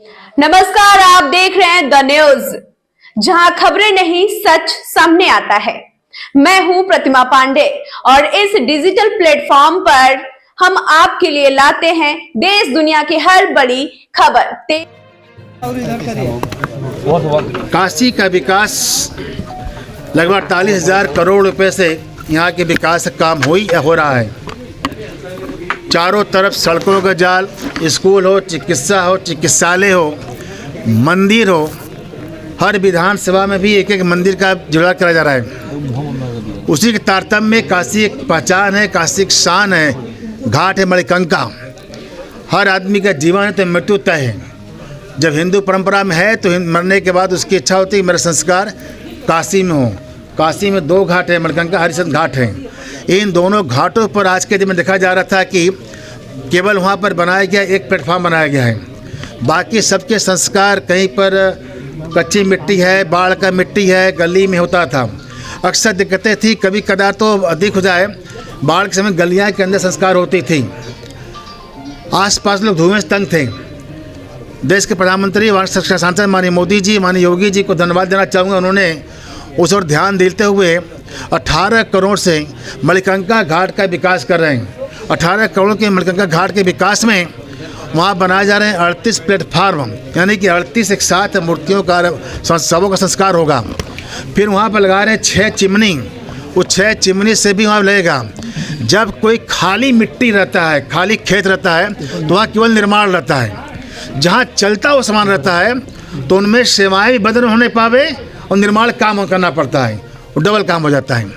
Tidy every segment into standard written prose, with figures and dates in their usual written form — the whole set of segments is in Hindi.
नमस्कार, आप देख रहे हैं द न्यूज, जहां खबरें नहीं सच सामने आता है। मैं हूं प्रतिमा पांडे और इस डिजिटल प्लेटफॉर्म पर हम आपके लिए लाते हैं देश दुनिया की हर बड़ी खबर। काशी का विकास लगभग 48,000 करोड़ रुपए से यहाँ के विकास का काम हो रहा है। चारों तरफ सड़कों का जाल, स्कूल हो, चिकित्सा हो, चिकित्सालय हो, मंदिर हो, हर विधानसभा में भी एक एक मंदिर का जुड़ा करा जा रहा है। उसी के तारतम्य में काशी एक पहचान है, काशी एक शान है, घाट है मणिकंका। हर आदमी का जीवन है तो मृत्यु तय है। जब हिंदू परंपरा में है तो मरने के बाद उसकी इच्छा होती है कि मेरा संस्कार काशी में हो। काशी में 2 घाट है, मणिकंका हरिश्चंद्र घाट है। इन दोनों घाटों पर आज के दिन में देखा जा रहा था कि केवल वहाँ पर बनाया गया एक प्लेटफॉर्म बनाया गया है, बाकी सबके संस्कार कहीं पर कच्ची मिट्टी है, बाढ़ का मिट्टी है, गली में होता था। अक्सर दिक्कतें थी, कभी कदार तो अधिक हो जाए, बाढ़ के समय गलियाँ के अंदर संस्कार होती थी। आसपास लोग धुएं से तंग थे। देश के प्रधानमंत्री सांसद माननीय मोदी जी, माननीय योगी जी को धन्यवाद देना चाहूँगा। उन्होंने उस ओर ध्यान देते हुए 18 करोड़ से मणिकंका घाट का विकास कर रहे हैं। 18 करोड़ के मणिकंका घाट के विकास में वहाँ बनाए जा रहे हैं 38 प्लेटफार्म, यानी कि 38 एक साथ मूर्तियों का शवों का संस्कार होगा। फिर वहाँ पर लगा रहे हैं 6 चिमनी, उस 6 चिमनी से भी वहाँ लगेगा। जब कोई खाली मिट्टी रहता है, खाली खेत रहता है, तो वहाँ केवल निर्माण रहता है। जहाँ चलता हुआ सामान रहता है तो उनमें सेवाएं भी बदल होने पावे और निर्माण काम करना पड़ता है, वो डबल काम हो जाता है।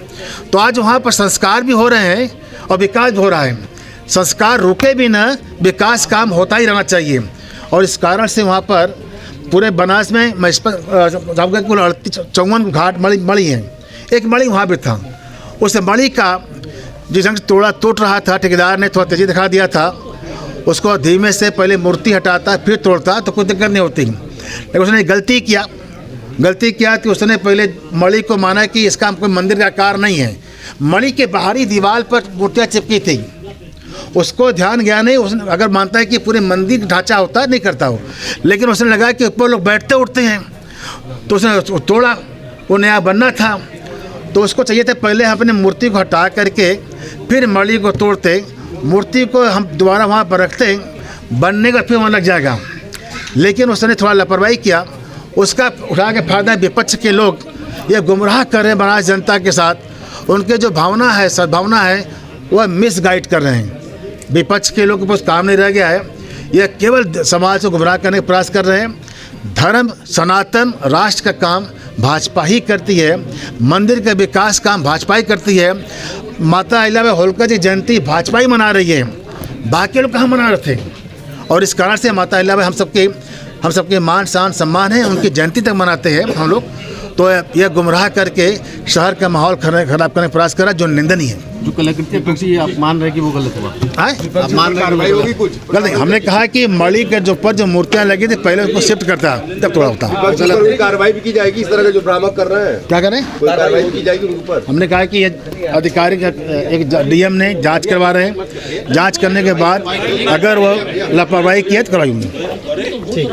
तो आज वहाँ पर संस्कार भी हो रहे हैं और विकास भी हो रहा है। संस्कार रुके भी ना, विकास काम होता ही रहना चाहिए। और इस कारण से वहाँ पर पूरे बनारस में मैं इस पर कुल 54 घाट मणि हैं। एक मणि वहाँ भी था, उस मणि का जिस ढंग से टूट रहा था, ठेकेदार ने थोड़ा तेज़ी दिखा दिया था। उसको धीमे से पहले मूर्ति हटाता फिर तोड़ता तो कोई दिक्कत नहीं होती, लेकिन उसने गलती किया कि उसने पहले मणि को माना कि इसका कोई मंदिर का आकार नहीं है। मणि के बाहरी दीवार पर मूर्तियाँ चिपकी थी, उसको ध्यान गया नहीं। उसने अगर मानता है कि पूरे मंदिर ढांचा होता है, नहीं करता हो, लेकिन उसने लगा कि ऊपर लोग बैठते उठते हैं तो उसने तोड़ा। वो नया बनना था तो उसको चाहिए था पहले अपने मूर्ति को हटा करके फिर मणि को तोड़ते, मूर्ति को हम दोबारा वहाँ पर रखते, बनने का फिर वहाँ लग जाएगा। लेकिन उसने थोड़ा लापरवाही किया, उसका उठा के फायदा विपक्ष के लोग ये गुमराह कर रहे हैं बनारस जनता के साथ। उनके जो भावना है, सद्भावना है, वह मिसगाइड कर रहे हैं। विपक्ष के लोग के पास काम नहीं रह गया है, यह केवल समाज को गुमराह करने का प्रयास कर रहे हैं। धर्म, सनातन, राष्ट्र का काम भाजपा ही करती है, मंदिर का विकास काम भाजपा ही करती है। माता अहिल्याबाई होलकर जी जयंती भाजपा ही मना रही है, बाकी लोग कहाँ मना रहे थे। और इस कारण से माता अहिल्याबाई हम सबके मान शान सम्मान है, उनकी जयंती तक मनाते हैं हम लोग। तो यह गुमराह करके शहर का माहौल खराब करने का प्रयास करा, जो निंदनीय है। जो कलाकृति है आप मान रहे हैं कि वो गलत हुआ? आप मान रहे हैं गलत? हमने कहा कि मणि के जो पर जो मूर्तियाँ लगी थी पहले उसको शिफ्ट करता तब थोड़ा होता। कार्रवाई भी की जाएगी इस तरह का जो भ्रामक कर रहे हैं? क्या करें? कार्रवाई की जाएगी उनके ऊपर? हमने कहा कि ये अधिकारी एक डीएम ने जांच करवा रहे हैं, जांच करने के बाद अगर वो लापरवाही किया तो करवाई होंगी। ठीक।